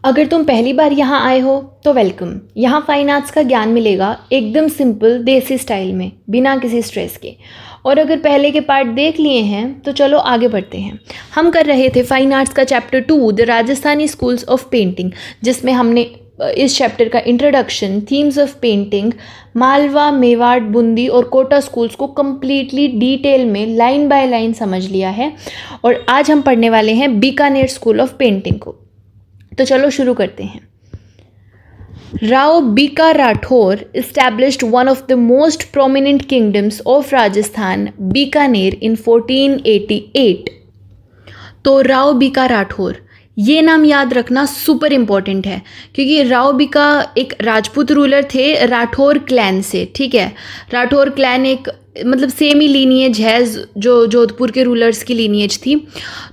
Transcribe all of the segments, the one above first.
अगर तुम पहली बार यहाँ आए हो तो वेलकम। यहाँ फाइन आर्ट्स का ज्ञान मिलेगा एकदम सिंपल देसी स्टाइल में, बिना किसी स्ट्रेस के। और अगर पहले के पार्ट देख लिए हैं तो चलो आगे बढ़ते हैं। हम कर रहे थे फाइन आर्ट्स का chapter 2 the Rajasthani schools of painting, जिसमें हमने इस चैप्टर का introduction, themes of painting, Malwa, Mewar, Bundi और कोटा स्कूल्स को कम्प्लीटली डिटेल में लाइन बाय लाइन समझ लिया है। और आज हम पढ़ने वाले हैं बीकानेर स्कूल ऑफ पेंटिंग को। तो चलो शुरू करते हैं। Rao Bika Rathore established one of the most prominent kingdoms of Rajasthan, Bikaner, in 1488। तो राव बीका राठौर, ये नाम याद रखना सुपर इम्पॉर्टेंट है, क्योंकि राव बीका एक राजपूत रूलर थे राठौर क्लैन से। ठीक है, राठौर क्लैन एक मतलब सेम ही लीनिएज है जो जोधपुर के रूलर्स की लीनिएज थी।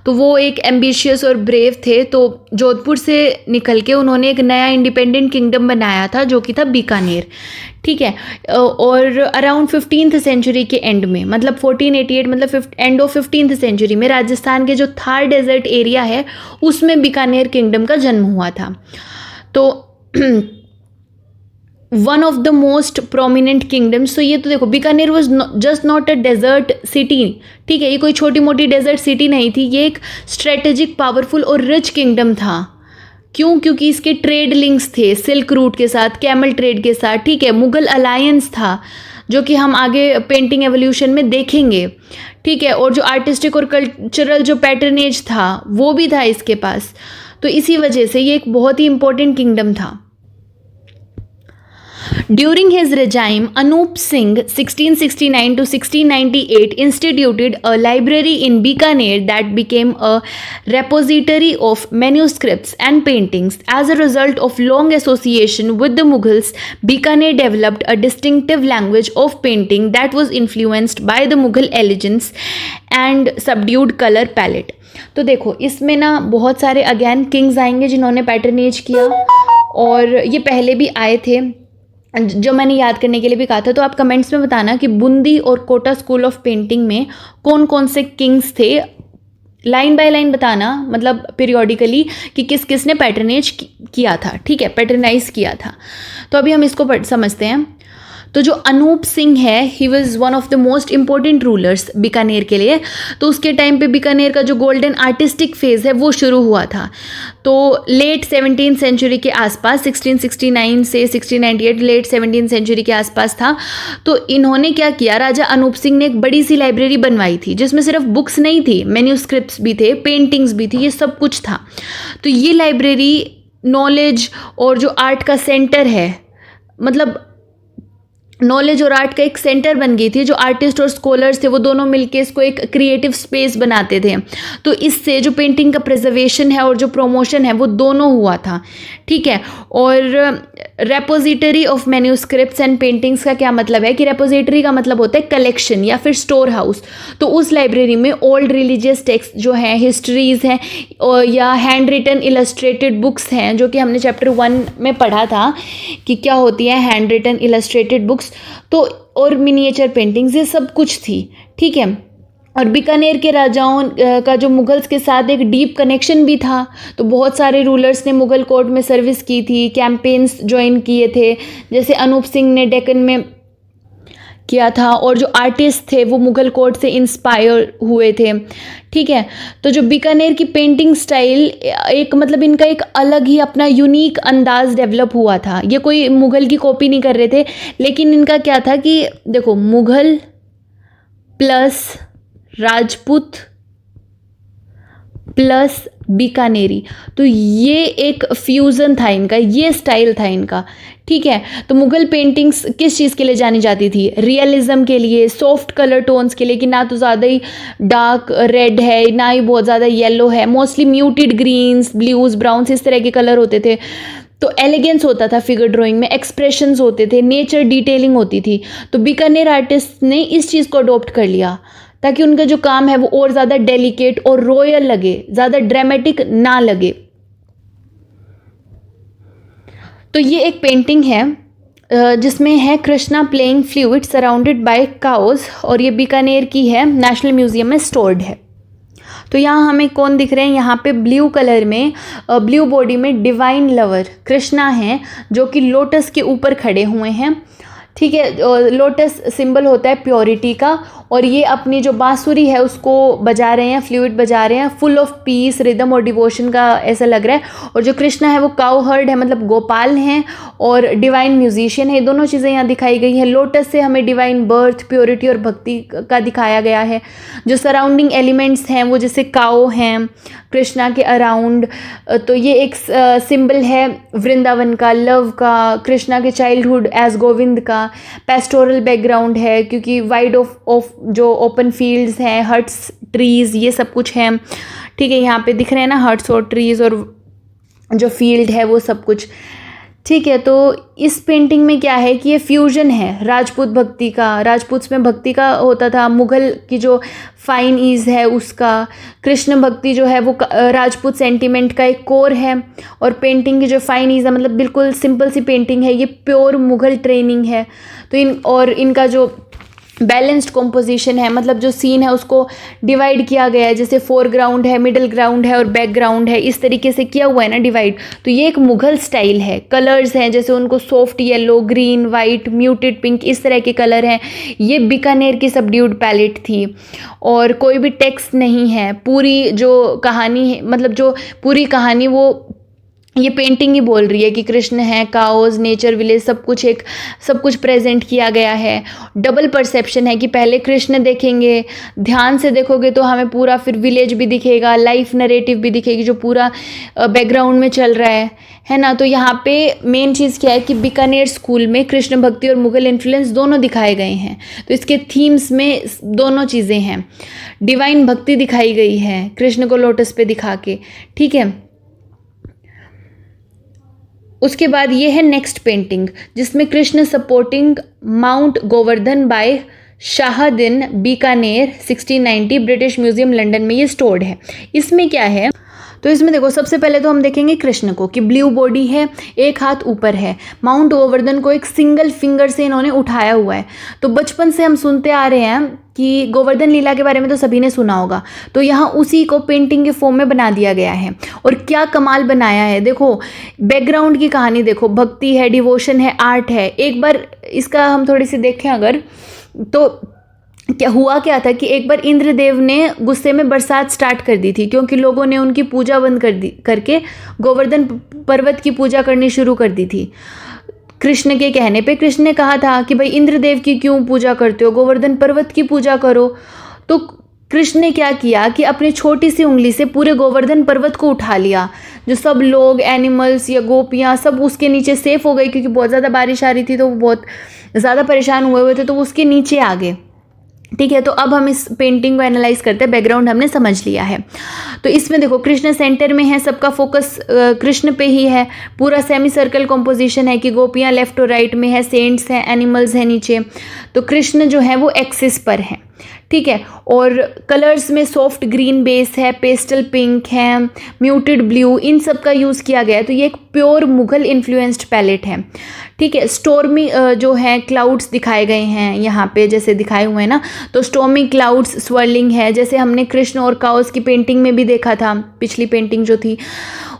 तो वो एक एम्बिशियस और ब्रेव थे। तो जोधपुर से निकल के उन्होंने एक नया इंडिपेंडेंट किंगडम बनाया था जो कि था बीकानेर। ठीक है, और अराउंड 15th सेंचुरी के एंड में, मतलब 1488 मतलब एंड ऑफ 15th सेंचुरी में राजस्थान के जो थार डेजर्ट एरिया है उसमें बीकानेर किंगडम का जन्म हुआ था। तो one of the most prominent kingdoms. तो ये तो देखो, Bikaner was just not a desert city. ठीक है, ये कोई छोटी मोटी डेजर्ट सिटी नहीं थी, ये एक स्ट्रेटेजिक, पावरफुल और रिच किंगडम था। क्यों? क्योंकि इसके ट्रेड लिंक्स थे सिल्क रूट के साथ, कैमल ट्रेड के साथ। ठीक है, मुगल अलायंस था जो कि हम आगे पेंटिंग एवोल्यूशन में देखेंगे। ठीक है, और जो आर्टिस्टिक और कल्चरल जो पैटर्नेज था वो भी था इसके पास। तो इसी वजह से ये एक बहुत ही इंपॉर्टेंट किंगडम था। During his regime, Anup Singh 1669 to 1698 instituted a library in Bikaner that became a repository of manuscripts and paintings. As a result of long association with the Mughals, Bikaner developed a distinctive language of painting that was influenced by the Mughal elegance and subdued color palette. तो देखो, इसमें ना बहुत सारे again Kings आएंगे जिन्होंने patronage किया, और ये पहले भी आए थे जो मैंने याद करने के लिए भी कहा था। तो आप कमेंट्स में बताना कि बूंदी और कोटा स्कूल ऑफ पेंटिंग में कौन कौन से किंग्स थे, लाइन बाय लाइन बताना, मतलब पीरियोडिकली कि किस किस ने पैटर्नेज किया था। ठीक है, पैटर्नाइज किया था। तो अभी हम इसको समझते हैं। तो जो अनूप सिंह है, he was one of the most important rulers Bikaner के लिए। तो उसके टाइम पे बीकानेर का जो गोल्डन आर्टिस्टिक फेज़ है वो शुरू हुआ था। तो लेट 17th सेंचुरी के आसपास, 1669 से 1698, लेट 17th सेंचुरी के आसपास था। तो इन्होंने क्या किया, राजा अनूप सिंह ने एक बड़ी सी लाइब्रेरी बनवाई थी जिसमें सिर्फ बुक्स नहीं थी, मैन्यूस्क्रिप्ट्स भी थे, पेंटिंग्स भी थी, ये सब कुछ था। तो ये लाइब्रेरी नॉलेज और जो आर्ट का सेंटर है, मतलब नॉलेज और आर्ट का एक सेंटर बन गई थी। जो आर्टिस्ट और स्कॉलर्स थे वो दोनों मिलके इसको एक क्रिएटिव स्पेस बनाते थे। तो इससे जो पेंटिंग का प्रिजर्वेशन है और जो प्रमोशन है वो दोनों हुआ था। ठीक है, और repository of manuscripts and paintings का क्या मतलब है कि रेपोजिटरी का मतलब होता है कलेक्शन या फिर स्टोर हाउस। तो उस लाइब्रेरी में ओल्ड रिलीजियस टेक्स्ट जो हैं, हिस्ट्रीज़ हैं या हैंड रिटन इलस्ट्रेटेड बुक्स हैं, जो कि हमने चैप्टर 1 में पढ़ा था कि क्या होती है हैंड रिटन इलस्ट्रेटेड बुक्स। तो और मिनिएचर पेंटिंग्स, ये सब कुछ थी। ठीक है, और बीकानेर के राजाओं का जो मुगल्स के साथ एक डीप कनेक्शन भी था। तो बहुत सारे रूलर्स ने मुगल कोर्ट में सर्विस की थी, कैंपेन्स ज्वाइन किए थे, जैसे अनूप सिंह ने डेक्कन में किया था, और जो आर्टिस्ट थे वो मुगल कोर्ट से इंस्पायर हुए थे। ठीक है, तो जो बीकानेर की पेंटिंग स्टाइल एक मतलब इनका एक अलग ही अपना यूनिक अंदाज डेवलप हुआ था। ये कोई मुगल की कॉपी नहीं कर रहे थे, लेकिन इनका क्या था कि देखो, मुगल प्लस राजपूत प्लस बीकानेरी, तो ये एक फ्यूज़न था इनका, ये स्टाइल था इनका। ठीक है, तो मुगल पेंटिंग्स किस चीज़ के लिए जानी जाती थी? रियलिज्म के लिए, सॉफ्ट कलर टोन्स के लिए, कि ना तो ज़्यादा ही डार्क रेड है ना ही बहुत ज़्यादा येलो है, mostly muted greens, blues, browns, इस तरह के कलर होते थे। तो एलिगेंस होता था फिगर ड्राइंग में, एक्सप्रेशंस होते थे, नेचर डिटेलिंग होती थी। तो बीकानेर आर्टिस्ट ने इस चीज़ को अडॉप्ट कर लिया ताकि उनका जो काम है वो और ज़्यादा डेलिकेट और रॉयल लगे, ज़्यादा ड्रामेटिक ना लगे। तो ये एक पेंटिंग है जिसमें है Krishna playing flute surrounded by cows, और ये बीकानेर की है, नेशनल म्यूजियम में स्टोर्ड है। तो यहाँ हमें कौन दिख रहे हैं, यहाँ पे ब्लू कलर में ब्लू बॉडी में डिवाइन लवर कृष्णा हैं जो कि लोटस के ऊपर खड़े हुए हैं। ठीक है, लोटस सिंबल होता है प्योरिटी का, और ये अपनी जो बांसुरी है उसको बजा रहे हैं, फ्लूइड बजा रहे हैं, फुल ऑफ पीस, रिदम और डिवोशन का ऐसा लग रहा है। और जो कृष्णा है वो काउ हर्ड है, मतलब गोपाल हैं, और डिवाइन म्यूजिशियन है। ये दोनों चीज़ें यहाँ दिखाई गई हैं। लोटस से हमें डिवाइन बर्थ, प्योरिटी और भक्ति का दिखाया गया है। जो सराउंडिंग एलिमेंट्स हैं वो जैसे काउ हैं कृष्णा के अराउंड, तो ये एक सिंबल है वृंदावन का, लव का, कृष्णा के चाइल्डहुड एज गोविंद का। पेस्टोरल बैकग्राउंड है क्योंकि वाइड ऑफ जो ओपन फील्ड्स हैं, हट्स, ट्रीज़, ये सब कुछ है। ठीक है, यहाँ पे दिख रहे हैं ना हट्स और ट्रीज़ और जो फील्ड है वो सब कुछ। ठीक है, तो इस पेंटिंग में क्या है कि ये फ्यूजन है राजपूत भक्ति का, राजपूत में भक्ति का होता था, मुग़ल की जो फाइन ईज़ है उसका, कृष्ण भक्ति जो है वो राजपूत सेंटीमेंट का एक कोर है, और पेंटिंग की जो फाइन ईज़ है मतलब बिल्कुल सिंपल सी पेंटिंग है, ये प्योर मुग़ल ट्रेनिंग है। तो इनका जो बैलेंस्ड कॉम्पोजिशन है, मतलब जो सीन है उसको डिवाइड किया गया है, जैसे फोरग्राउंड है, मिडिल ग्राउंड है और बैकग्राउंड है, इस तरीके से किया हुआ है ना डिवाइड। तो ये एक मुग़ल स्टाइल है। कलर्स हैं जैसे उनको soft yellow, green, white, muted pink, इस तरह के कलर हैं। ये बीकानेर की सबड्यूड पैलेट थी, और कोई भी टेक्स्ट नहीं है। पूरी जो कहानी है, मतलब जो पूरी कहानी वो ये पेंटिंग ही बोल रही है कि कृष्ण है, काओज, नेचर, विलेज, सब कुछ प्रेजेंट किया गया है। डबल परसेप्शन है कि पहले कृष्ण देखेंगे, ध्यान से देखोगे तो हमें पूरा फिर विलेज भी दिखेगा, लाइफ नरेटिव भी दिखेगी जो पूरा बैकग्राउंड में चल रहा है ना। तो यहाँ पे मेन चीज़ क्या है कि बीकानेर स्कूल में कृष्ण भक्ति और मुग़ल इन्फ्लुएंस दोनों दिखाए गए हैं। तो इसके थीम्स में दोनों चीज़ें हैं। डिवाइन भक्ति दिखाई गई है कृष्ण को लोटस पे दिखा के। ठीक है, उसके बाद ये है नेक्स्ट पेंटिंग जिसमें Krishna supporting mount Govardhan by Shahdin, Bikaner, 1690, British Museum London में ये स्टोर्ड है। इसमें क्या है, तो इसमें देखो सबसे पहले तो हम देखेंगे कृष्ण को कि ब्लू बॉडी है, एक हाथ ऊपर है, माउंट गोवर्धन को एक सिंगल फिंगर से इन्होंने उठाया हुआ है। तो बचपन से हम सुनते आ रहे हैं कि गोवर्धन लीला के बारे में तो सभी ने सुना होगा, तो यहाँ उसी को पेंटिंग के फॉर्म में बना दिया गया है। और क्या कमाल बनाया है, देखो बैकग्राउंड की कहानी देखो, भक्ति है, डिवोशन है, आर्ट है। एक बार इसका हम थोड़ी सी देखें अगर, तो क्या था कि एक बार इंद्रदेव ने गुस्से में बरसात स्टार्ट कर दी थी क्योंकि लोगों ने उनकी पूजा बंद करके गोवर्धन पर्वत की पूजा करनी शुरू कर दी थी। कृष्ण के कहने पे कृष्ण ने कहा था कि भाई इंद्रदेव की क्यों पूजा करते हो, गोवर्धन पर्वत की पूजा करो। तो कृष्ण ने क्या किया कि अपनी छोटी सी उंगली से पूरे गोवर्धन पर्वत को उठा लिया। जो सब लोग, एनिमल्स या गोपियाँ सब उसके नीचे सेफ हो गई क्योंकि बहुत ज़्यादा बारिश आ रही थी, तो वो बहुत ज़्यादा परेशान हुए थे, तो वो उसके नीचे आ गए। ठीक है, तो अब हम इस पेंटिंग को एनालाइज करते हैं। बैकग्राउंड हमने समझ लिया है। तो इसमें देखो कृष्ण सेंटर में है, सबका फोकस कृष्ण पे ही है। पूरा सेमी सर्कल कॉम्पोजिशन है कि गोपियाँ लेफ्ट और राइट में है, सेंट्स हैं, एनिमल्स हैं नीचे। तो कृष्ण जो है वो एक्सिस पर है। ठीक है, और कलर्स में सॉफ्ट ग्रीन बेस है, पेस्टल पिंक है, म्यूटेड ब्लू, इन सब का यूज़ किया गया है। तो ये एक प्योर मुग़ल इन्फ्लुएंस्ड पैलेट है। ठीक है, स्टॉर्मी जो है क्लाउड्स दिखाए गए हैं यहाँ पे, जैसे दिखाए हुए हैं ना, तो स्टॉर्मी क्लाउड्स स्वर्लिंग है, जैसे हमने कृष्ण और काउस की पेंटिंग में भी देखा था, पिछली पेंटिंग जो थी।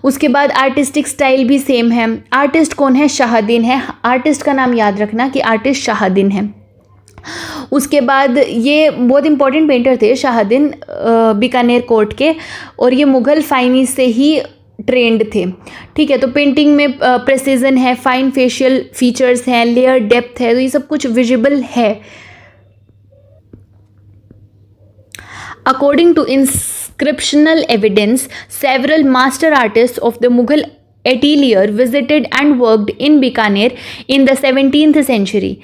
उसके बाद आर्टिस्टिक स्टाइल भी सेम है। आर्टिस्ट कौन है, शाहदीन है। आर्टिस्ट का नाम याद रखना कि आर्टिस्ट शाहदीन है। उसके बाद ये बहुत इंपॉर्टेंट पेंटर थे शाहदीन, बीकानेर कोर्ट के, और ये मुग़ल फाइनी से ही ट्रेंड थे। ठीक है, तो पेंटिंग में प्रेसिजन है, फाइन फेशियल फीचर्स हैं, लेयर डेप्थ है, तो ये सब कुछ विजिबल है। According to inscriptional evidence, several master artists of the Mughal atelier visited and worked in Bikaner in the 17th century.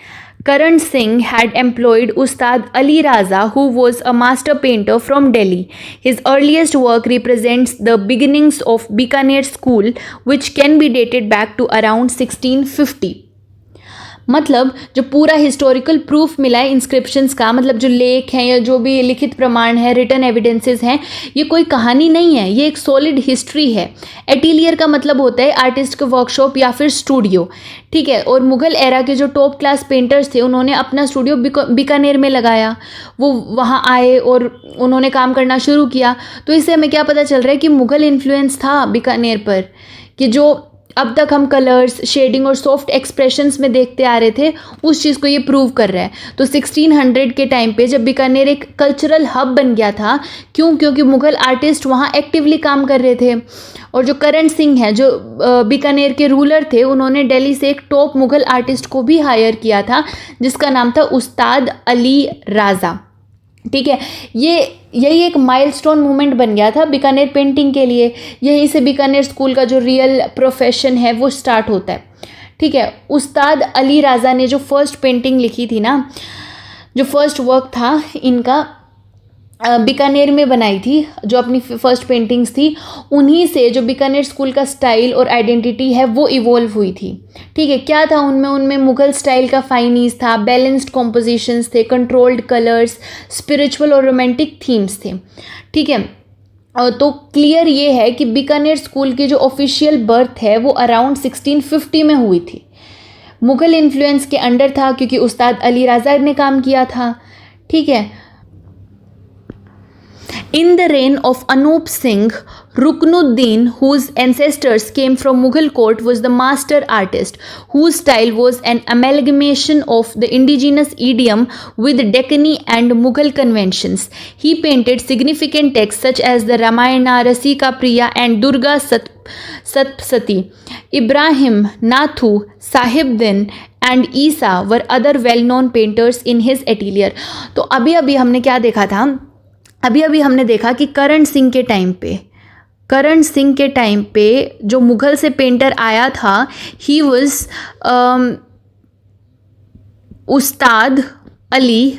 Karan Singh had employed Ustad Ali Raza, who was a master painter from Delhi. His earliest work represents the beginnings of Bikaner school, which can be dated back to around 1650. मतलब जो पूरा historical proof मिला है inscriptions का, मतलब जो लेख हैं या जो भी लिखित प्रमाण है, रिटन एविडेंसेस हैं, ये कोई कहानी नहीं है, ये एक सॉलिड हिस्ट्री है। एटीलियर का मतलब होता है आर्टिस्ट का वर्कशॉप या फिर स्टूडियो, ठीक है। और मुगल एरा के जो टॉप क्लास पेंटर्स थे उन्होंने अपना स्टूडियो बीकानेर में लगाया, वो वहाँ आए और उन्होंने काम करना शुरू किया। तो इससे हमें क्या पता चल रहा है कि मुगल इन्फ्लुएंस था बीकानेर पर, कि जो अब तक हम कलर्स, शेडिंग और सॉफ्ट एक्सप्रेशंस में देखते आ रहे थे उस चीज़ को ये प्रूव कर रहा है। तो 1600 के टाइम पे जब बीकानेर एक कल्चरल हब बन गया था, क्योंकि मुगल आर्टिस्ट वहाँ एक्टिवली काम कर रहे थे। और जो करण सिंह है, जो बीकानेर के रूलर थे, उन्होंने दिल्ली से एक टॉप मुगल आर्टिस्ट को भी हायर किया था जिसका नाम था उस्ताद अली राजा, ठीक है। यही एक माइलस्टोन मोमेंट बन गया था बीकानेर पेंटिंग के लिए। यहीं से बीकानेर स्कूल का जो रियल प्रोफेशन है वो स्टार्ट होता है, ठीक है। उस्ताद अली राजा ने जो फर्स्ट पेंटिंग लिखी थी ना, जो फर्स्ट वर्क था इनका, बीकानेर में बनाई थी, जो अपनी फर्स्ट पेंटिंग्स थी, उन्हीं से जो बीकानेर स्कूल का स्टाइल और आइडेंटिटी है वो इवॉल्व हुई थी, ठीक है। क्या था उनमें मुगल स्टाइल का फाइनीस था, बैलेंस्ड कॉम्पोजिशंस थे, कंट्रोल्ड कलर्स, स्पिरिचुअल और रोमांटिक थीम्स थे, ठीक है। तो क्लियर ये है कि बीकानेर स्कूल की जो ऑफिशियल बर्थ है वो अराउंड 1650 में हुई थी। मुगल इन्फ्लुएंस के अंडर था क्योंकि उस्ताद अली राजा ने काम किया था, ठीक है। In the reign of Anup Singh, Ruknuddin, whose ancestors came from Mughal court, was the master artist, whose style was an amalgamation of the indigenous idiom with Deccani and Mughal conventions. He painted significant texts such as the Ramayana, Rasika Priya, and Durga Satpati. Ibrahim, Nathu, Sahibdin, and Isa were other well-known painters in his atelier. तो अभी हमने क्या देखा था? अभी हमने देखा कि करण सिंह के टाइम पे जो मुग़ल से पेंटर आया था, ही वाज उस्ताद अली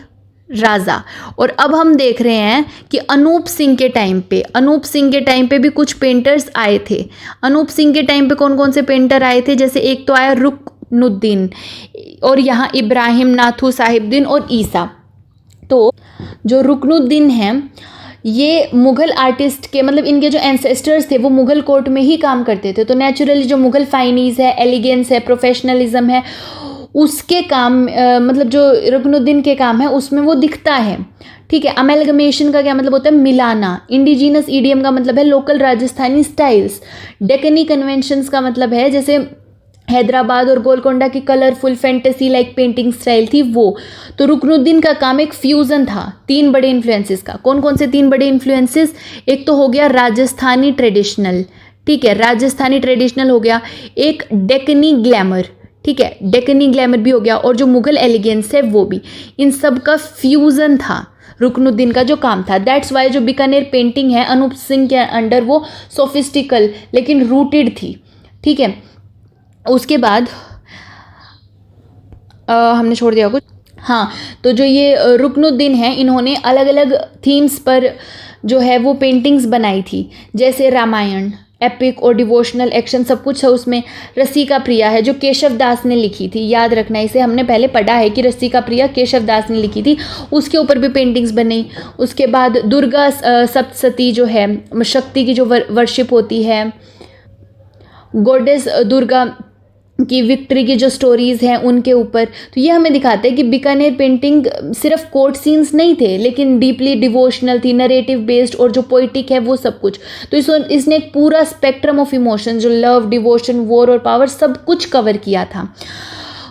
राजा। और अब हम देख रहे हैं कि अनूप सिंह के टाइम पे भी कुछ पेंटर्स आए थे। अनूप सिंह के टाइम पे कौन कौन से पेंटर आए थे? जैसे एक तो आया रुकनुद्दीन, और यहाँ इब्राहिम, नाथू, साहिबुद्दीन और ईसा। तो जो रुकनुद्दीन हैं ये मुग़ल आर्टिस्ट के, मतलब इनके जो एंसेस्टर्स थे वो मुग़ल कोर्ट में ही काम करते थे। तो नेचुरली जो मुग़ल फाइनीज है, एलिगेंस है, प्रोफेशनलिज्म है, उसके काम मतलब जो रुकनुद्दीन के काम है उसमें वो दिखता है, ठीक है। अमेलगमेशन का क्या मतलब होता है? मिलाना। इंडिजीनस ईडियम का मतलब है local Rajasthani styles. Deccani conventions का मतलब है जैसे हैदराबाद और गोलकोंडा की colourful fantasy like painting style थी वो। तो रुकनुद्दीन का काम एक फ्यूज़न था 3 बड़े इन्फ्लुएंसेस का। कौन कौन से 3 बड़े इन्फ्लुएंसेस? एक तो हो गया राजस्थानी ट्रेडिशनल, ठीक है, राजस्थानी ट्रेडिशनल हो गया। एक डेकनी ग्लैमर, ठीक है, डेकनी ग्लैमर भी हो गया, और जो मुग़ल एलिगेंस है वो भी। इन सब का फ्यूज़न था रुकनुद्दीन का जो काम था। दैट्स वाई जो बीकानेर पेंटिंग है अनूप सिंह के अंडर वो सोफिस्टिकल लेकिन रूटेड थी, ठीक है। उसके बाद हमने छोड़ दिया कुछ, हाँ। तो जो ये रुकनुद्दीन हैं इन्होंने अलग अलग थीम्स पर जो है वो पेंटिंग्स बनाई थी, जैसे रामायण, एपिक और डिवोशनल एक्शन सब कुछ है उसमें। रसिका प्रिया है जो केशव दास ने लिखी थी, याद रखना, इसे हमने पहले पढ़ा है कि रसिका प्रिया केशव दास ने लिखी थी, उसके ऊपर भी पेंटिंग्स बनी। उसके बाद दुर्गा सप्तशती जो है, शक्ति की जो वर्शिप होती है, गॉडेस दुर्गा की विक्ट्री की जो स्टोरीज़ हैं उनके ऊपर। तो ये हमें दिखाते हैं कि बीकानेर पेंटिंग सिर्फ कोर्ट सीन्स नहीं थे लेकिन डीपली डिवोशनल थी, नरेटिव बेस्ड, और जो पोइटिक है वो सब कुछ। तो इसने एक पूरा स्पेक्ट्रम ऑफ इमोशन, जो लव, डिवोशन, वॉर और पावर, सब कुछ कवर किया था।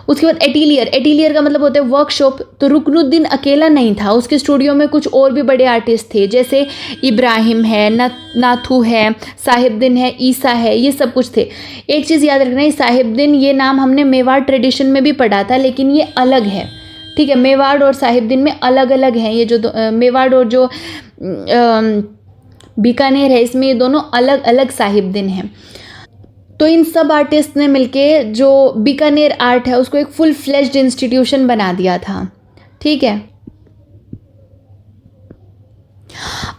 उसके बाद एटीलियर का मतलब होता है वर्कशॉप। तो रुकनुद्दीन अकेला नहीं था, उसके स्टूडियो में कुछ और भी बड़े आर्टिस्ट थे, जैसे इब्राहिम है, नाथू है, साहिबुद्दीन है, ईसा है, ये सब कुछ थे। एक चीज़ याद रखना है, साहिबुद्दीन ये नाम हमने मेवाड़ ट्रेडिशन में भी पढ़ा था, लेकिन ये अलग है, ठीक है। मेवाड़ और साहिबुद्दीन में अलग अलग हैं ये जो मेवाड़ और जो बीकानेर है इसमें ये दोनों अलग अलग साहिबुद्दीन हैं। तो इन सब आर्टिस्ट ने मिलके जो बीकानेर आर्ट है उसको एक फुल फ्लेज्ड इंस्टीट्यूशन बना दिया था, ठीक है।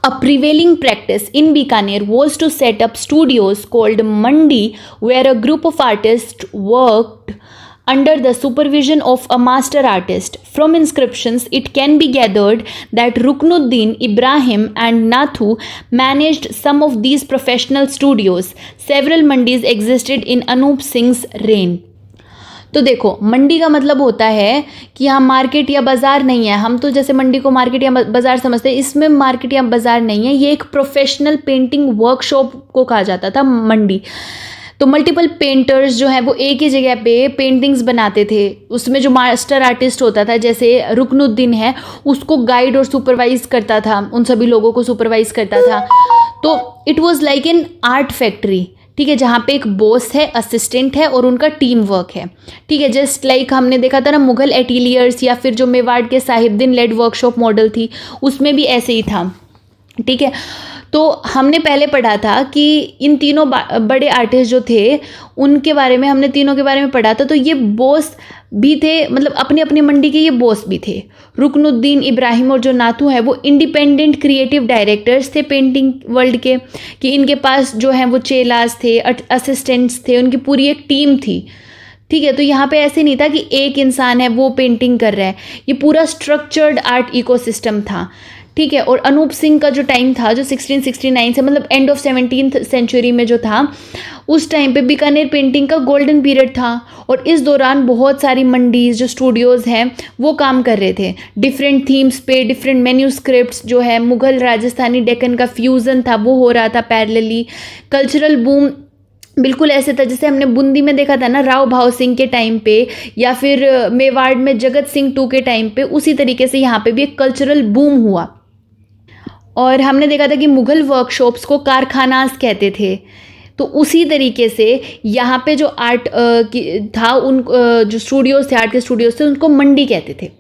A prevailing practice in Bikaner was to set up studios called Mandi, where a group of artists worked under the supervision of a master artist. From inscriptions, it can be gathered that Ruknuddin Ibrahim and Nathu managed some of these professional studios. Several mandis existed in Anup Singh's reign. तो देखो, मंडी का मतलब होता है कि यहाँ market या बाज़ार नहीं है. हम तो जैसे मंडी को मार्केट या बाज़ार समझते हैं, इसमें मार्केट या बाज़ार नहीं है. ये एक प्रोफेशनल पेंटिंग वर्कशॉप को कहा जाता था मंडी. तो मल्टीपल पेंटर्स जो हैं वो एक ही जगह पे पेंटिंग्स बनाते थे. उसमें जो मास्टर आर्टिस्ट होता था, जैसे रुकनुद्दीन है, उसको गाइड और सुपरवाइज करता था, उन सभी लोगों को सुपरवाइज करता था. तो it was like an art factory, ठीक है, जहाँ पे एक बॉस है, असिस्टेंट है और उनका टीम वर्क है. ठीक है, जस्ट लाइक हमने देखा था ना मुगल एटिलियर्स या फिर जो मेवाड़ के साहिबदीन लेड वर्कशॉप मॉडल थी, उसमें भी ऐसे ही था. ठीक है, तो हमने पहले पढ़ा था कि इन तीनों बड़े आर्टिस्ट जो थे उनके बारे में, हमने तीनों के बारे में पढ़ा था. तो ये बॉस भी थे, मतलब अपनी अपनी मंडी के ये बॉस भी थे. रुकनुद्दीन इब्राहिम और जो नाथू है वो इंडिपेंडेंट क्रिएटिव डायरेक्टर्स थे पेंटिंग वर्ल्ड के, कि इनके पास जो है वो चेलास थे, असिस्टेंट्स थे, उनकी पूरी एक टीम थी. ठीक है, तो यहाँ पे ऐसे नहीं था कि एक इंसान है वो पेंटिंग कर रहा है, ये पूरा स्ट्रक्चर्ड आर्ट इकोसिस्टम था. ठीक है, और अनूप सिंह का जो टाइम था, जो 1669 से मतलब एंड ऑफ 17th सेंचुरी में जो था, उस टाइम पे बीकानेर पेंटिंग का गोल्डन पीरियड था. और इस दौरान बहुत सारी मंडीज जो स्टूडियोज़ हैं वो काम कर रहे थे डिफरेंट थीम्स पे, डिफरेंट मैन्यूस्क्रिप्ट्स जो है, मुग़ल राजस्थानी डेक्कन का फ्यूज़न था वो हो रहा था पैरेलली. कल्चरल बूम बिल्कुल ऐसे था जैसे हमने बूंदी में देखा था ना राव भाव सिंह के टाइम पे, या फिर मेवाड़ में जगत सिंह टू के टाइम पे, उसी तरीके से यहाँ पे भी एक कल्चरल बूम हुआ. और हमने देखा था कि मुग़ल वर्कशॉप्स को कारखानास कहते थे. तो उसी तरीके से यहाँ पे जो आर्ट था, उन जो स्टूडियोज़ थे, आर्ट के स्टूडियोज़ थे, उनको मंडी कहते थे.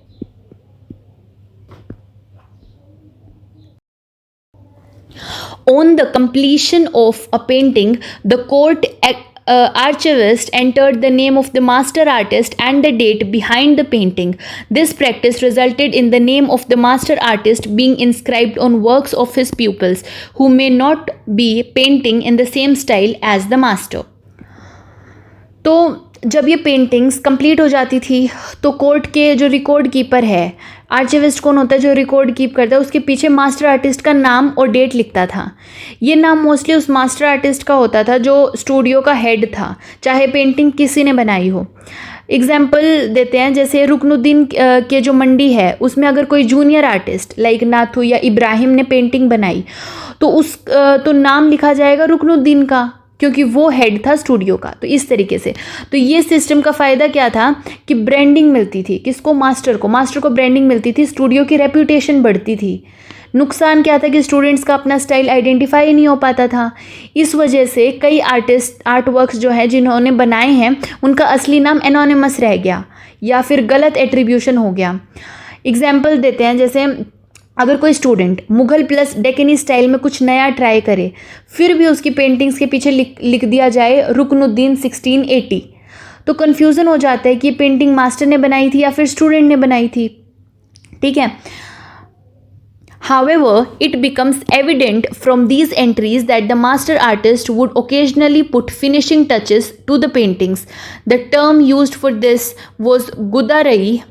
On the completion of a painting, the court archivist entered the name of the master artist and the date behind the painting. This practice resulted in the name of the master artist being inscribed on works of his pupils, who may not be painting in the same style as the master. तो जब ये paintings complete हो जाती थी तो court के जो record keeper है, आर्चिविस्ट कौन होता है जो रिकॉर्ड कीप करता है, उसके पीछे मास्टर आर्टिस्ट का नाम और डेट लिखता था. ये नाम मोस्टली उस मास्टर आर्टिस्ट का होता था जो स्टूडियो का हेड था, चाहे पेंटिंग किसी ने बनाई हो. एग्जाम्पल देते हैं, जैसे रुकनुद्दीन के जो मंडी है उसमें अगर कोई जूनियर आर्टिस्ट लाइक नाथू या इब्राहिम ने पेंटिंग बनाई तो तो नाम लिखा जाएगा रुकनुद्दीन का, क्योंकि वो हेड था स्टूडियो का. तो इस तरीके से, तो ये सिस्टम का फ़ायदा क्या था कि ब्रांडिंग मिलती थी किसको, मास्टर को ब्रांडिंग मिलती थी, स्टूडियो की रेप्यूटेशन बढ़ती थी. नुकसान क्या था कि स्टूडेंट्स का अपना स्टाइल आइडेंटिफाई नहीं हो पाता था. इस वजह से कई आर्ट वर्क्स जो है जिन्होंने बनाए हैं उनका असली नाम एनोनिमस रह गया या फिर गलत एट्रीब्यूशन हो गया. एग्जाम्पल देते हैं, जैसे अगर कोई student Mughal plus Deccani style में कुछ नया ट्राई करे, फिर भी उसकी पेंटिंग्स के पीछे लिख दिया जाए रुकनुद्दीन 1680, तो कन्फ्यूज़न हो जाता है कि ये पेंटिंग मास्टर ने बनाई थी या फिर स्टूडेंट ने बनाई थी. ठीक है, However, it becomes evident from these entries that the master artist would occasionally put finishing touches to the paintings. The term used for this was gudarai,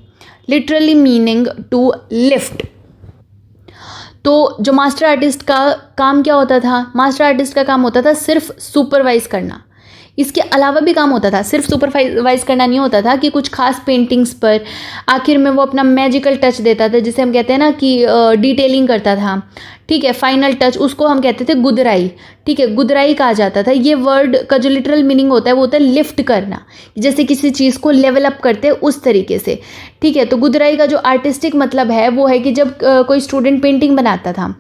literally meaning to lift. तो जो master artist का काम क्या होता था, master artist का काम होता था सिर्फ सुपरवाइज करना. इसके अलावा भी काम होता था, सिर्फ सुपरवाइज करना नहीं होता था कि कुछ खास पेंटिंग्स पर आखिर में वो अपना मैजिकल टच देता था, जिसे हम कहते हैं ना कि डिटेलिंग करता था. ठीक है, फाइनल टच, उसको हम कहते थे गुदराई. ठीक है, गुदराई कहा जाता था. ये वर्ड का जो लिटरल मीनिंग होता है वो होता है लिफ्ट करना, जैसे किसी चीज़ को लेवल अप करते हैं उस तरीके से. ठीक है, तो गुदराई का जो आर्टिस्टिक मतलब है वो है कि जब कोई स्टूडेंट पेंटिंग बनाता था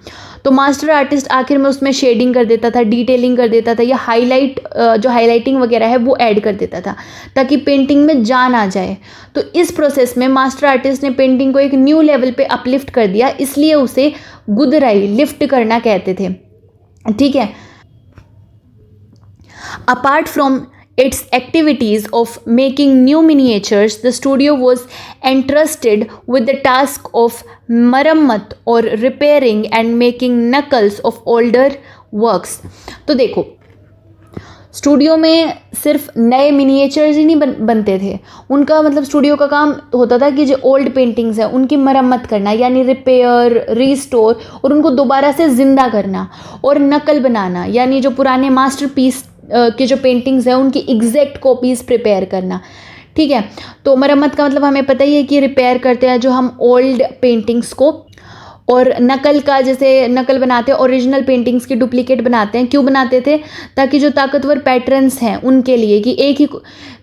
तो मास्टर आर्टिस्ट आखिर में उसमें शेडिंग कर देता था, डिटेलिंग कर देता था, या जो हाईलाइटिंग वगैरह है वो ऐड कर देता था ताकि पेंटिंग में जान आ जाए. तो इस प्रोसेस में मास्टर आर्टिस्ट ने पेंटिंग को एक न्यू लेवल पे अपलिफ्ट कर दिया, इसलिए उसे गुदराई, लिफ्ट करना कहते थे. ठीक है, apart from its activities of making new miniatures, the studio was entrusted with the task of marammat or repairing and making knuckles of older works. तो देखो, स्टूडियो में सिर्फ नए मिनिएचर्स ही नहीं बनते थे, उनका मतलब स्टूडियो का काम होता था कि जो ओल्ड पेंटिंग्स हैं उनकी मरम्मत करना, यानी रिपेयर, रीस्टोर और उनको दोबारा से ज़िंदा करना, और नकल बनाना, यानी जो पुराने मास्टरपीस के जो पेंटिंग्स हैं उनकी एग्जैक्ट कॉपीज़ प्रिपेयर करना। ठीक है, तो मरम्मत का मतलब हमें पता ही है कि रिपेयर करते हैं जो हम ओल्ड पेंटिंग्स को, और नकल का जैसे नकल बनाते हैं, ओरिजिनल पेंटिंग्स की डुप्लीकेट बनाते हैं। क्यों बनाते थे? ताकि जो ताकतवर पैटर्न्स हैं उनके लिए, कि एक ही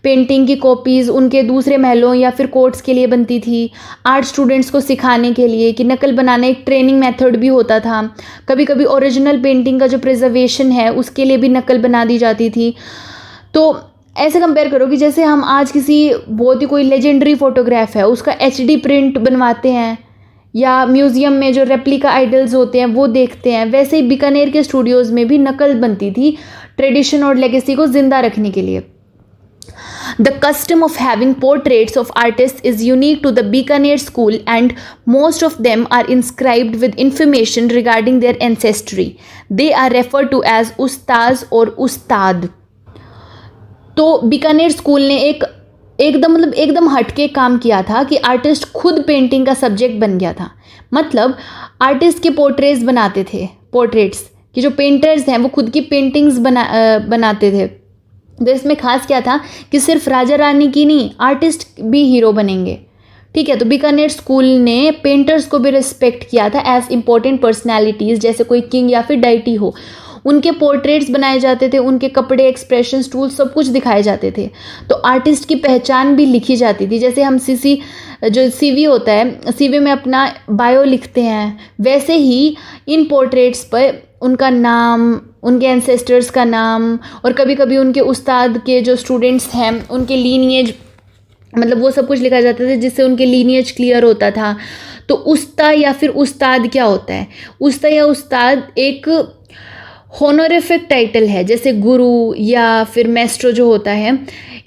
पेंटिंग की कॉपीज़ उनके दूसरे महलों या फिर कोर्ट्स के लिए बनती थी। आर्ट स्टूडेंट्स को सिखाने के लिए कि नकल बनाना एक ट्रेनिंग मेथड भी होता था। कभी कभी ओरिजिनल पेंटिंग का जो प्रिजर्वेशन है उसके लिए भी नकल बना दी जाती थी। तो ऐसे कंपेयर करो कि जैसे हम आज किसी बहुत ही कोई लेजेंडरी फोटोग्राफ है उसका HD प्रिंट बनवाते हैं, या म्यूज़ियम में जो रेप्लिका आइडल्स होते हैं वो देखते हैं, वैसे ही बीकानेर के स्टूडियोज़ में भी नकल बनती थी ट्रेडिशन और लेगेसी को ज़िंदा रखने के लिए। The custom of having portraits of artists is unique to the Bikaner school, and most of them are inscribed with information regarding their ancestry. They are referred to as ustaz और उस्ताद। तो Bikaner school ने एकदम हटके काम किया था कि artist खुद पेंटिंग का सब्जेक्ट बन गया था। मतलब आर्टिस्ट के पोर्ट्रेट्स बनाते थे, पोर्ट्रेट्स कि जो पेंटर्स हैं वो खुद की पेंटिंग्स बनाते थे। तो इसमें खास क्या था कि सिर्फ राजा रानी की नहीं, आर्टिस्ट भी हीरो बनेंगे। ठीक है, तो बीकानेर स्कूल ने पेंटर्स को भी रिस्पेक्ट किया था एज इम्पोर्टेंट पर्सनैलिटीज़, जैसे कोई किंग या फिर डाइटी हो। उनके पोर्ट्रेट्स बनाए जाते थे, उनके कपड़े, एक्सप्रेशंस, टूल्स सब कुछ दिखाए जाते थे। तो आर्टिस्ट की पहचान भी लिखी जाती थी। जैसे हम जो CV होता है, CV में अपना बायो लिखते हैं, वैसे ही इन पोर्ट्रेट्स पर उनका नाम, उनके एंसेस्टर्स का नाम, और कभी कभी उनके उस्ताद के जो स्टूडेंट्स हैं उनके लीनिएज, मतलब वो सब कुछ लिखा जाता था जिससे उनके लीनिएज क्लियर होता था। तो उस्ता या फिर उस्ताद क्या होता है? उस्ता या उस्ताद एक होनोरिफिक टाइटल है, जैसे गुरु या फिर मैस्ट्रो जो होता है,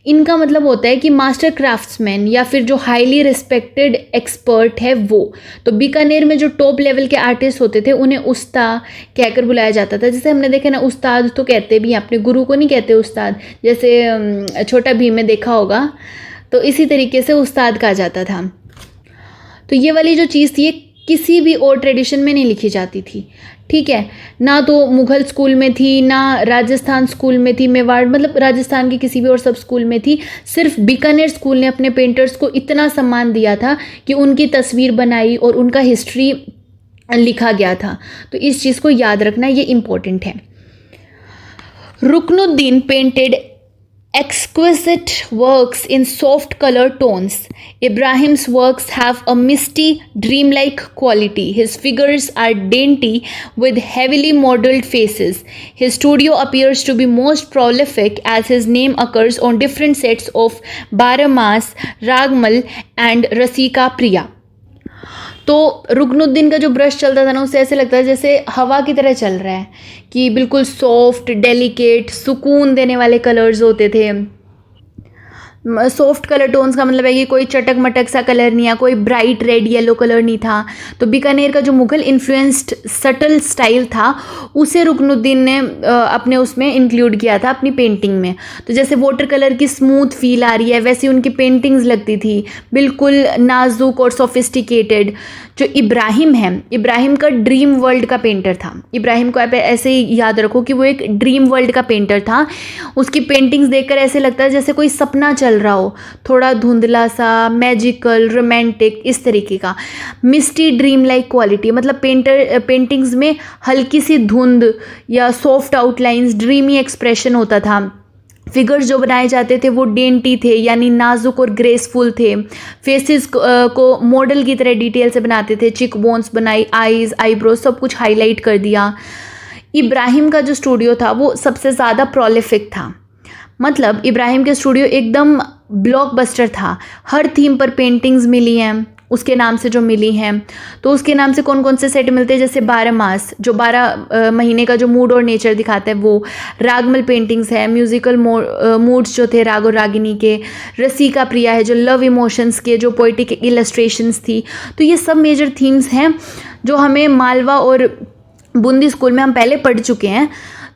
इनका मतलब होता है कि मास्टर क्राफ्ट्समैन या फिर जो हाईली रिस्पेक्टेड एक्सपर्ट है वो। तो बीकानेर में जो टॉप लेवल के आर्टिस्ट होते थे उन्हें उस्ता कहकर बुलाया जाता था। जैसे हमने देखा ना, उस्ताद तो कहते भी हैं, अपने गुरु को नहीं कहते उस्ताद, जैसे छोटा भीम में देखा होगा, तो इसी तरीके से उस्ताद कहा जाता था। तो ये वाली जो चीज़ थी ये किसी भी और ट्रेडिशन में नहीं लिखी जाती थी। ठीक है, ना तो मुग़ल स्कूल में थी, ना राजस्थान स्कूल में थी, मेवाड़ मतलब राजस्थान के किसी भी और सब स्कूल में थी। सिर्फ बीकानेर स्कूल ने अपने पेंटर्स को इतना सम्मान दिया था कि उनकी तस्वीर बनाई और उनका हिस्ट्री लिखा गया था। तो इस चीज़ को याद रखना, ये इम्पोर्टेंट है। Ruknuddin painted exquisite works in soft color tones. Ibrahim's works have a misty, dreamlike quality. His figures are dainty with heavily modeled faces. His studio appears to be most prolific as his name occurs on different sets of Baramas, Ragmal and Rasika Priya. तो रुकनुद्दीन का जो brush चलता था ना, उससे ऐसे लगता है जैसे हवा की तरह चल रहा है, कि बिल्कुल सॉफ्ट, डेलिकेट, सुकून देने वाले कलर्स होते थे। सॉफ्ट कलर टोन्स का मतलब है कि कोई चटक मटक सा कलर नहीं है, कोई ब्राइट रेड येलो कलर नहीं था। तो बीकानेर का जो मुग़ल इन्फ्लुएंस्ड सटल स्टाइल था उसे रुकनुद्दीन ने अपने उसमें इंक्लूड किया था अपनी पेंटिंग में। तो जैसे वाटर कलर की स्मूथ फील आ रही है, वैसी उनकी पेंटिंग्स लगती थी, बिल्कुल नाजुक और सोफिस्टिकेटेड। जो इब्राहिम है, इब्राहिम का ड्रीम वर्ल्ड का पेंटर था। इब्राहिम को आप ऐसे ही याद रखो कि वो एक ड्रीम वर्ल्ड का पेंटर था। उसकी पेंटिंग्स देखकर ऐसे लगता है जैसे कोई सपना चल रहा हो, थोड़ा धुंधला सा, मैजिकल, रोमांटिक, इस तरीके का। मिस्टी ड्रीम लाइक क्वालिटी, मतलब पेंटिंग्स में हल्की सी धुंध या सॉफ्ट आउटलाइंस, ड्रीमी एक्सप्रेशन होता था। फिगर्स जो बनाए जाते थे वो डेंटी थे, यानी नाजुक और ग्रेसफुल थे। फेसेस को मॉडल की तरह डिटेल से बनाते थे, चिक बोन्स बनाई, आईज, आईब्रोज, सब कुछ हाईलाइट कर दिया। इब्राहिम का जो स्टूडियो था वो सबसे ज़्यादा प्रोलिफिक था। मतलब इब्राहिम के स्टूडियो एकदम ब्लॉकबस्टर था। हर थीम पर पेंटिंग्स मिली हैं उसके नाम से जो मिली हैं। तो उसके नाम से कौन कौन से सेट मिलते हैं? जैसे 12 मास, जो 12 महीने का जो मूड और नेचर दिखाता है वो। रागमल पेंटिंग्स है, म्यूज़िकल मूड्स जो थे राग और रागिनी के। रसिका प्रिया है जो लव इमोशंस के, जो पोइटिक इलस्ट्रेशंस थी। तो ये सब मेजर थीम्स हैं जो हमें मालवा और बूंदी स्कूल में हम पहले पढ़ चुके हैं।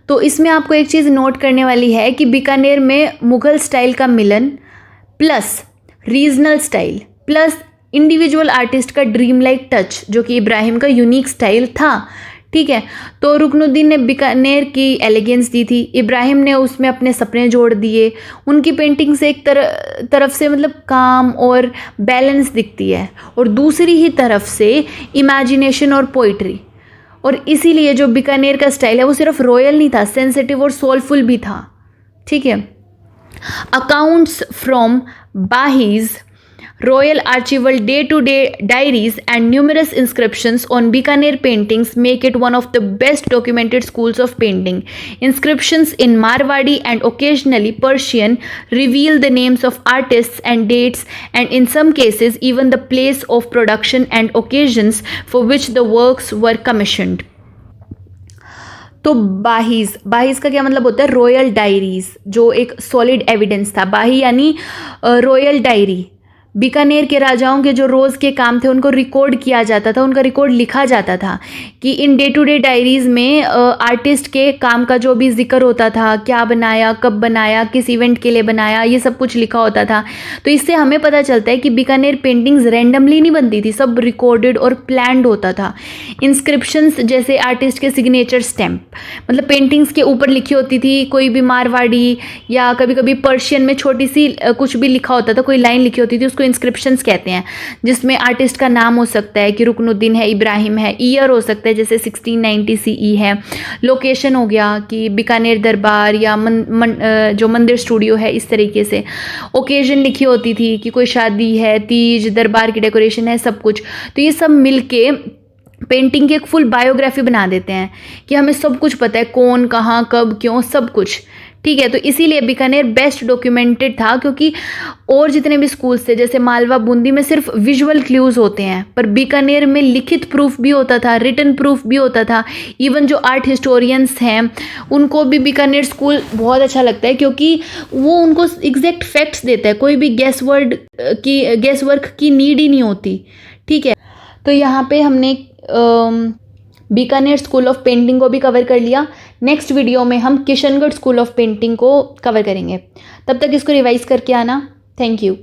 तो इसमें आपको एक चीज़ नोट करने वाली है कि बीकानेर में मुग़ल स्टाइल का मिलन plus regional style plus individual artist का ड्रीम लाइक टच, जो कि इब्राहिम का यूनिक स्टाइल था। ठीक है, तो रुकनुद्दीन ने बीकानेर की एलिगेंस दी थी, इब्राहिम ने उसमें अपने सपने जोड़ दिए। उनकी पेंटिंग से एक तरफ से मतलब काम और बैलेंस दिखती है, और दूसरी ही तरफ से इमेजिनेशन और पोइट्री। और इसीलिए जो बीकानेर का स्टाइल है वो सिर्फ रॉयल नहीं था, सेंसिटिव और सोलफुल भी था। ठीक है, अकाउंट्स फ्रॉम बाहीज Royal Archival day-to-day diaries and numerous inscriptions on Bikaner paintings make it one of the best documented schools of painting. Inscriptions in Marwadi and occasionally Persian reveal the names of artists and dates, and in some cases even the place of production and occasions for which the works were commissioned. तो बाहीज का क्या मतलब होता है? Royal diaries, जो एक solid evidence था। बाही यानी रॉयल डायरी। बीकानेर के राजाओं के जो रोज़ के काम थे उनको रिकॉर्ड किया जाता था, उनका रिकॉर्ड लिखा जाता था कि in day to day diaries में आर्टिस्ट के काम का जो भी जिक्र होता था, क्या बनाया, कब बनाया, किस इवेंट के लिए बनाया, ये सब कुछ लिखा होता था। तो इससे हमें पता चलता है कि बीकानेर पेंटिंग्स रैंडमली नहीं बनती थी, सब रिकॉर्डेड और प्लान्ड होता था। इंस्क्रिप्शंस जैसे आर्टिस्ट के सिग्नेचर स्टैम्प, मतलब पेंटिंग्स के ऊपर लिखी होती थी, कोई भी मारवाड़ी या कभी कभी पर्शियन में छोटी सी कुछ भी लिखा होता था, कोई लाइन लिखी होती थी, उसको इंस्क्रिप्शंस कहते हैं, जिसमें आर्टिस्ट का नाम हो सकता है कि रुकनुद्दीन है, इब्राहिम है, ईयर हो सकता है जैसे 1690 CE है, लोकेशन हो गया कि बीकानेर दरबार या जो मंदिर स्टूडियो है, इस तरीके से। ओकेजन लिखी होती थी कि कोई शादी है, तीज, दरबार की डेकोरेशन है, सब कुछ। तो ये सब मिलके पेंटिंग की एक फुल बायोग्राफी बना देते हैं कि हमें सब कुछ पता है, कौन, कहाँ, कब, क्यों, सब कुछ। ठीक है, तो इसीलिए बीकानेर बेस्ट डॉक्यूमेंटेड था, क्योंकि और जितने भी स्कूल्स थे जैसे मालवा, बूंदी में सिर्फ विजुअल क्लूज होते हैं, पर बीकानेर में लिखित प्रूफ भी होता था, रिटन प्रूफ भी होता था। इवन जो आर्ट हिस्टोरियंस हैं उनको भी बीकानेर स्कूल बहुत अच्छा लगता है, क्योंकि वो उनको एग्जैक्ट फैक्ट्स देता है, कोई भी गेस वर्क की नीड ही नहीं होती। ठीक है, तो यहाँ पे हमने बीकानेर स्कूल ऑफ पेंटिंग को भी कवर कर लिया। नेक्स्ट वीडियो में हम किशनगढ़ स्कूल ऑफ पेंटिंग को कवर करेंगे। तब तक इसको रिवाइज करके आना। Thank you.